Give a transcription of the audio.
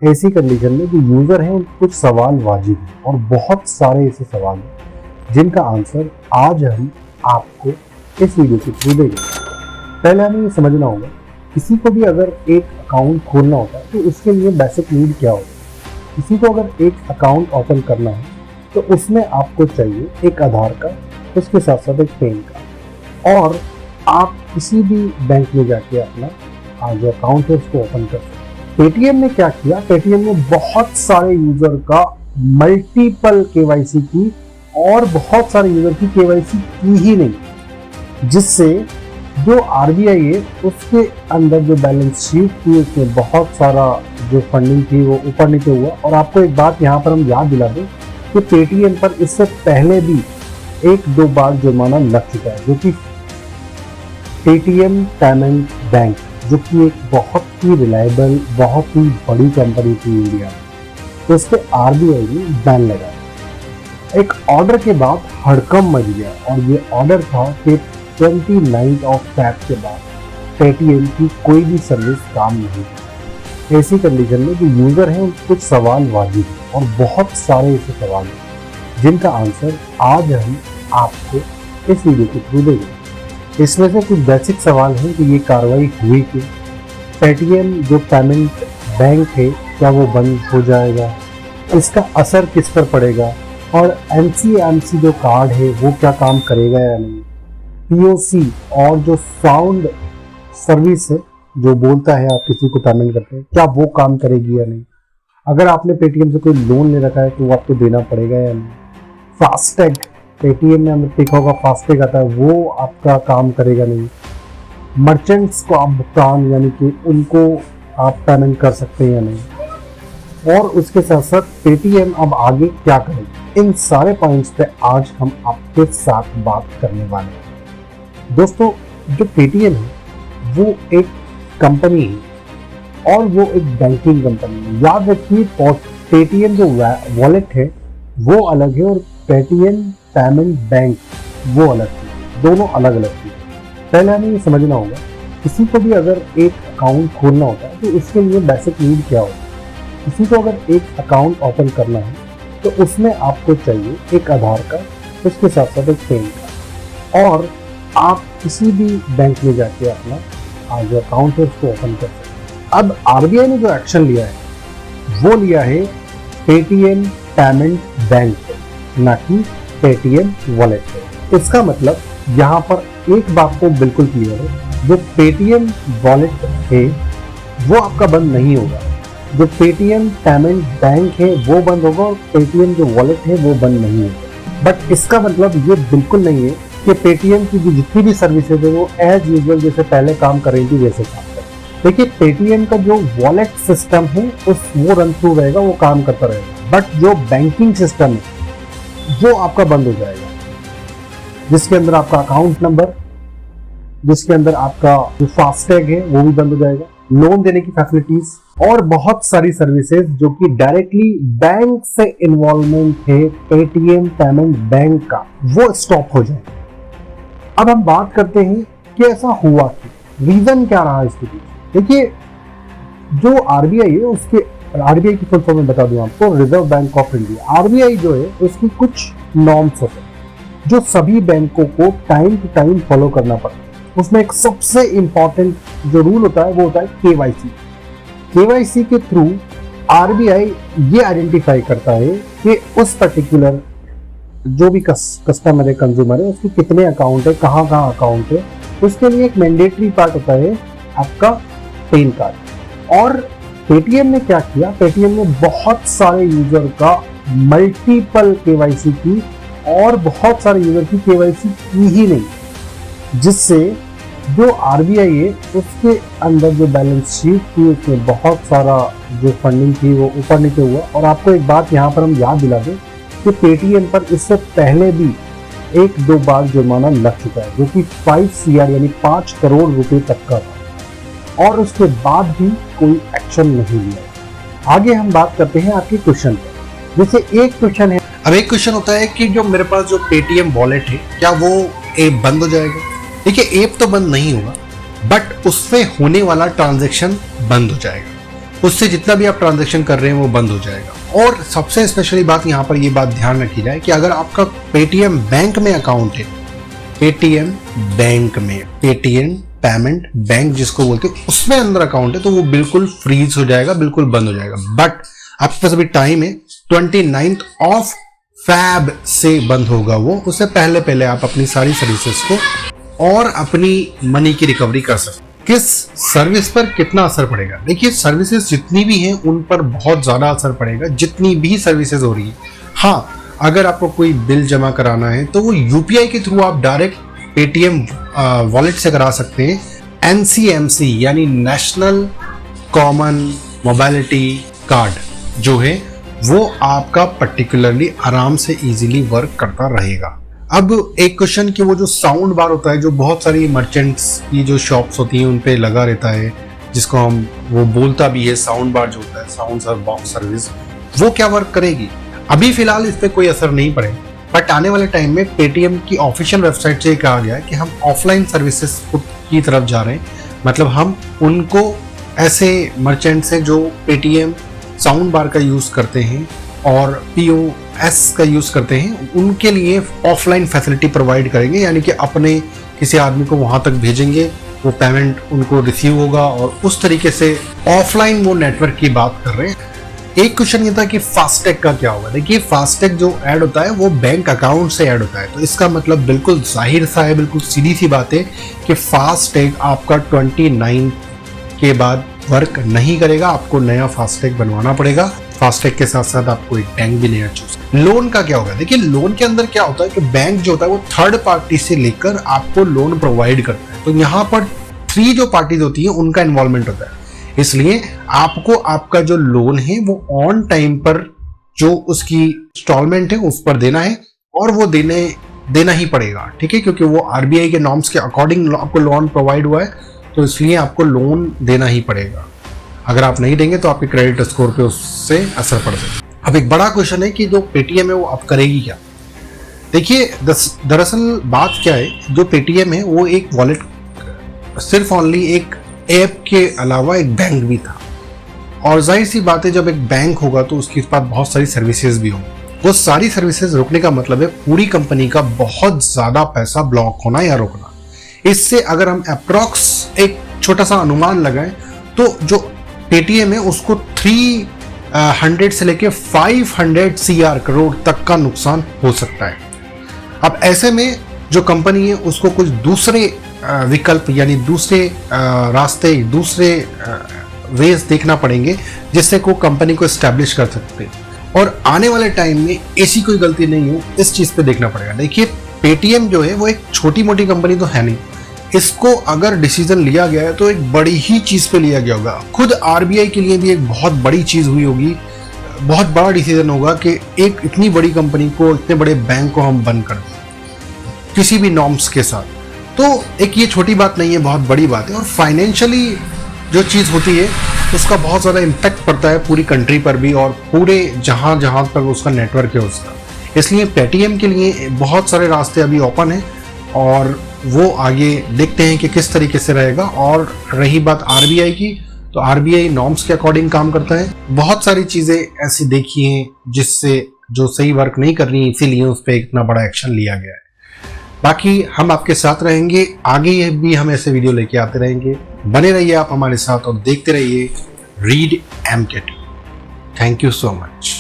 ऐसी कंडीशन में जो यूजर है उनको कुछ सवाल वाजिब है और बहुत सारे ऐसे सवाल हैं जिनका आंसर आज हम आपको इस वीडियो के थ्रू देंगे। पहले हमें ये समझना होगा, किसी को भी अगर एक अकाउंट खोलना होता है तो उसके लिए बेसिक नीड क्या होती है। किसी को अगर एक अकाउंट ओपन करना है तो उसमें आपको चाहिए एक आधार कार्ड, उसके साथ साथ एक पैन कार्ड, और आप किसी भी बैंक में जाके अपना जो अकाउंट है उसको ओपन कर सकते हैं। पेटीएम ने क्या किया, पेटीएम ने बहुत सारे यूजर का मल्टीपल केवाईसी की और बहुत सारे यूजर की केवाईसी की ही नहीं, जिससे जो आरबीआई है उसके अंदर जो बैलेंस शीट थी उसमें बहुत सारा जो फंडिंग थी वो ऊपर नीचे हुआ। और आपको एक बात यहाँ पर हम याद दिला दें कि पेटीएम पर इससे पहले भी एक दो बार जुर्माना लग चुका है, जो कि पेटीएम पेमेंट बैंक, जो कि एक बहुत ही रिलायबल, बहुत ही बड़ी कंपनी थी इंडिया में, तो उस पर आरबीआई ने बैन लगाया। एक ऑर्डर के बाद हड़कंप मच गया और ये ऑर्डर था कि 29 फरवरी के बाद पेटीएम की कोई भी सर्विस काम नहीं की। ऐसी कंडीशन में जो यूजर है उनको कुछ सवाल वाजिब है और बहुत सारे ऐसे सवाल हैं जिनका आंसर आज हम आपको इस वीडियो के थ्रू देंगे। इसमें से कुछ बेसिक सवाल हैं कि ये कार्रवाई हुई कि पेटीएम जो पेमेंट बैंक है क्या वो बंद हो जाएगा, इसका असर किस पर पड़ेगा, और एनसीएमसी जो कार्ड है वो क्या काम करेगा या नहीं, पीओसी और जो साउंड सर्विस है जो बोलता है आप किसी को पेमेंट करते हैं क्या वो काम करेगी या नहीं, अगर आपने पेटीएम से कोई लोन ले रखा है तो वो आपको देना पड़ेगा या नहीं, फास्टैग पेटीएम में हमें देखा होगा फास्टैग आता है वो आपका काम करेगा नहीं, मर्चेंट्स को आप भुगतान यानी कि उनको आप पेमेंट कर सकते हैं या नहीं, और उसके साथ साथ पेटीएम अब आगे क्या करेगा। इन सारे पॉइंट्स पे आज हम आपके साथ बात करने वाले हैं। दोस्तों, जो पेटीएम है वो एक कंपनी है और वो एक बैंकिंग कंपनी है। याद रखिए, पेटीएम जो वॉलेट है वो अलग है और पेटीएम पेमेंट बैंक वो अलग है, दोनों अलग अलग है। पहले हमें ये समझना होगा, किसी को भी अगर एक अकाउंट खोलना होता है तो उसके लिए बेसिक नीड क्या होती है। किसी को अगर एक अकाउंट ओपन करना है तो उसमें आपको चाहिए एक आधार कार्ड, उसके साथ साथ एक पैन कार्ड, और आप किसी भी बैंक में जाके अपना जो अकाउंट है उसको ओपन कर सकते हैं। अब आरबीआई ने जो एक्शन लिया है वो लिया है पेटीएम पेमेंट बैंक पे, ना कि पेटीएम वॉलेट पे। इसका मतलब यहाँ पर एक बात को बिल्कुल क्लियर है, जो पेटीएम वॉलेट है वो आपका बंद नहीं होगा, जो पेटीएम पेमेंट बैंक है वो बंद होगा और पेटीएम जो वॉलेट है वो बंद नहीं होगा। बट इसका मतलब ये बिल्कुल नहीं है कि पेटीएम की जितनी भी सर्विसेज है वो एज यूजुअल जैसे पहले काम कर रही थी वैसे काम कर। देखिए, पेटीएम का जो वॉलेट सिस्टम है वो रन थ्रू रहेगा, वो काम करता रहेगा, बट जो बैंकिंग सिस्टम है वो आपका बंद हो जाएगा, जिसके अंदर आपका अकाउंट नंबर, जिसके अंदर आपका जो फास्टैग है वो भी बंद हो जाएगा, लोन देने की फैसिलिटीज और बहुत सारी सर्विसेज जो कि डायरेक्टली बैंक से इन्वॉल्वमेंट है पेटीएम पेमेंट बैंक का, वो स्टॉप हो जाएगा। अब हम बात करते हैं कि ऐसा हुआ क्यों, रीजन क्या रहा इसके पीछे। देखिए, जो आरबीआई है उसके, आरबीआई की फुल फॉर्म में बता दूं आपको, reserve bank of India. RBI जो है उसकी कुछ नॉर्म्स होते हैं जो सभी बैंकों को टाइम टू टाइम फॉलो करना पड़ता है। उसमें एक सबसे इंपॉर्टेंट जो रूल होता है वो होता है केवाईसी। केवाईसी के थ्रू आरबीआई ये आइडेंटिफाई करता है कि उस पर्टिकुलर जो भी कस्टमर है, कंज्यूमर है, उसके कितने अकाउंट है, कहाँ कहाँ अकाउंट है। उसके लिए एक मैंडेटरी पार्ट होता है आपका पैन कार्ड। और पेटीएम ने क्या किया, पेटीएम ने बहुत सारे यूजर का मल्टीपल केवाईसी की और बहुत सारे यूजर की केवाईसी की ही नहीं, जिससे जो आरबीआई है उसके अंदर जो बैलेंस शीट थी उसमें बहुत सारा जो फंडिंग थी वो ऊपर नीचे हुआ। और आपको एक बात यहाँ पर हम याद दिला दें कि पेटीएम पर इससे पहले भी एक दो बार जुर्माना लग चुका है, जो कि 5 CR यानी 5 करोड़ रुपए तक का था, और उसके बाद भी कोई एक्शन नहीं लिया। आगे हम बात करते हैं आपके क्वेश्चन पर। जैसे एक क्वेश्चन है, अब एक क्वेश्चन होता है कि जो मेरे पास जो पेटीएम वॉलेट है क्या वो ऐप बंद हो जाएगा। देखिए, ऐप तो बंद नहीं होगा, बट उससे होने वाला ट्रांजैक्शन बंद हो जाएगा। उससे जितना भी आप ट्रांजैक्शन कर रहे हैं वो बंद हो जाएगा। और सबसे स्पेशली बात यहाँ पर ये बात ध्यान रखी जाए कि अगर आपका पेटीएम बैंक में अकाउंट है, पेटीएम बैंक में, पेटीएम पेमेंट बैंक जिसको बोलते हैं, उसमें अंदर अकाउंट है तो वो बिल्कुल फ्रीज हो जाएगा, बिल्कुल बंद हो जाएगा। बट आपके पास अभी टाइम है, 29th ऑफ फैब से बंद होगा वो। उससे पहले पहले आप अपनी सारी सर्विसेज को और अपनी मनी की रिकवरी कर सकते हैं। किस सर्विस पर कितना असर पड़ेगा? देखिए, सर्विसेज जितनी भी हैं उन पर बहुत ज़्यादा असर पड़ेगा, जितनी भी सर्विसेज हो रही है। हाँ, अगर आपको कोई बिल जमा कराना है तो वो यूपीआई के थ्रू आप डायरेक्ट पेटीएम वॉलेट से करा सकते हैं। एनसीएमसी यानी नेशनल कॉमन मोबाइलिटी कार्ड जो है वो आपका पर्टिकुलरली आराम से इजीली वर्क करता रहेगा। अब एक क्वेश्चन कि वो जो साउंड बार होता है जो बहुत सारी मर्चेंट्स की जो शॉप्स होती हैं उन पे लगा रहता है, जिसको हम वो बोलता भी है साउंड बार जो होता है, साउंड बॉक्स सर्विस, वो क्या वर्क करेगी? अभी फिलहाल इस पर कोई असर नहीं पड़ेगा, बट आने वाले टाइम में पेटीएम की ऑफिशियल वेबसाइट से कहा गया है कि हम ऑफलाइन सर्विसेज की तरफ जा रहे हैं। मतलब हम उनको ऐसे मर्चेंट्स हैं जो पेटीएम साउंड बार का यूज करते हैं और POS का यूज करते हैं, उनके लिए ऑफलाइन फैसिलिटी प्रोवाइड करेंगे, यानी कि अपने किसी आदमी को वहां तक भेजेंगे, वो पेमेंट उनको रिसीव होगा और उस तरीके से ऑफलाइन वो नेटवर्क की बात कर रहे हैं। एक क्वेश्चन ये था कि फास्टैग का क्या होगा। देखिए, फास्टैग जो ऐड होता है वो बैंक अकाउंट से ऐड होता है, तो इसका मतलब बिल्कुल जाहिर सा है, बिल्कुल सीधी सी बात है कि फास्टैग आपका 29 के बाद वर्क नहीं करेगा, आपको नया फास्टैग बनवाना पड़ेगा। फास्टैग के साथ साथ आपको एक टैंक भी नया चूज। लोन का क्या होगा? देखिए, लोन के अंदर क्या होता है कि बैंक जो होता है वो थर्ड पार्टी से लेकर आपको लोन प्रोवाइड करता है, तो यहाँ पर 3 जो पार्टीज होती है उनका इन्वॉल्वमेंट होता है। इसलिए आपको आपका जो लोन है वो ऑन टाइम पर जो उसकी इंस्टॉलमेंट है उस पर देना है, और वो देना ही पड़ेगा, ठीक है, क्योंकि वो आरबीआई के नॉर्म्स के अकॉर्डिंग आपको लोन प्रोवाइड हुआ है, तो इसलिए आपको लोन देना ही पड़ेगा। अगर आप नहीं देंगे तो आपके क्रेडिट स्कोर पे उससे असर पड़ सकता है। अब एक बड़ा क्वेश्चन है कि जो पेटीएम है वो अब करेगी क्या? देखिए, दरअसल बात क्या है, जो पेटीएम है वो एक वॉलेट, सिर्फ ओनली एक ऐप के अलावा एक बैंक भी था, और जाहिर सी बात है जब एक बैंक होगा तो उसके पास बहुत सारी सर्विसेज भी होंगी। वो सारी सर्विसेज रुकने का मतलब है पूरी कंपनी का बहुत ज्यादा पैसा ब्लॉक होना या रुकना। इससे अगर हम अप्रॉक्स एक छोटा सा अनुमान लगाएं तो जो पेटीएम है उसको 300 से लेके 500 CR करोड़ तक का नुकसान हो सकता है। अब ऐसे में जो कंपनी है उसको कुछ दूसरे विकल्प यानी दूसरे रास्ते, दूसरे वेज देखना पड़ेंगे जिससे को कंपनी को एस्टैब्लिश कर सकते हैं, और आने वाले टाइम में ऐसी कोई गलती नहीं हो इस चीज पे देखना पड़ेगा। देखिए, पेटीएम जो है वो एक छोटी मोटी कंपनी तो है नहीं, इसको अगर डिसीजन लिया गया है तो एक बड़ी ही चीज पे लिया गया होगा। खुद आरबीआई के लिए भी एक बहुत बड़ी चीज हुई होगी, बहुत बड़ा डिसीजन होगा कि एक इतनी बड़ी कंपनी को, इतने बड़े बैंक को हम बंद कर दें किसी भी नॉर्म्स के साथ। तो एक ये छोटी बात नहीं है, बहुत बड़ी बात है, और फाइनेंशियली जो चीज़ होती है उसका बहुत ज़्यादा इम्पैक्ट पड़ता है पूरी कंट्री पर भी और पूरे जहाँ जहाँ पर उसका नेटवर्क है उसका। इसलिए पेटीएम के लिए बहुत सारे रास्ते अभी ओपन हैं और वो आगे देखते हैं कि किस तरीके से रहेगा। और रही बात आरबीआई की, तो आरबीआई नॉर्म्स के अकॉर्डिंग काम करता है। बहुत सारी चीज़ें ऐसी देखी हैं जिससे जो सही वर्क नहीं कर रही, इसीलिए उस पर इतना बड़ा एक्शन लिया गया है। बाकी हम आपके साथ रहेंगे, आगे भी हम ऐसे वीडियो लेके आते रहेंगे। बने रहिए आप हमारे साथ और देखते रहिए read MK2। Thank you so much.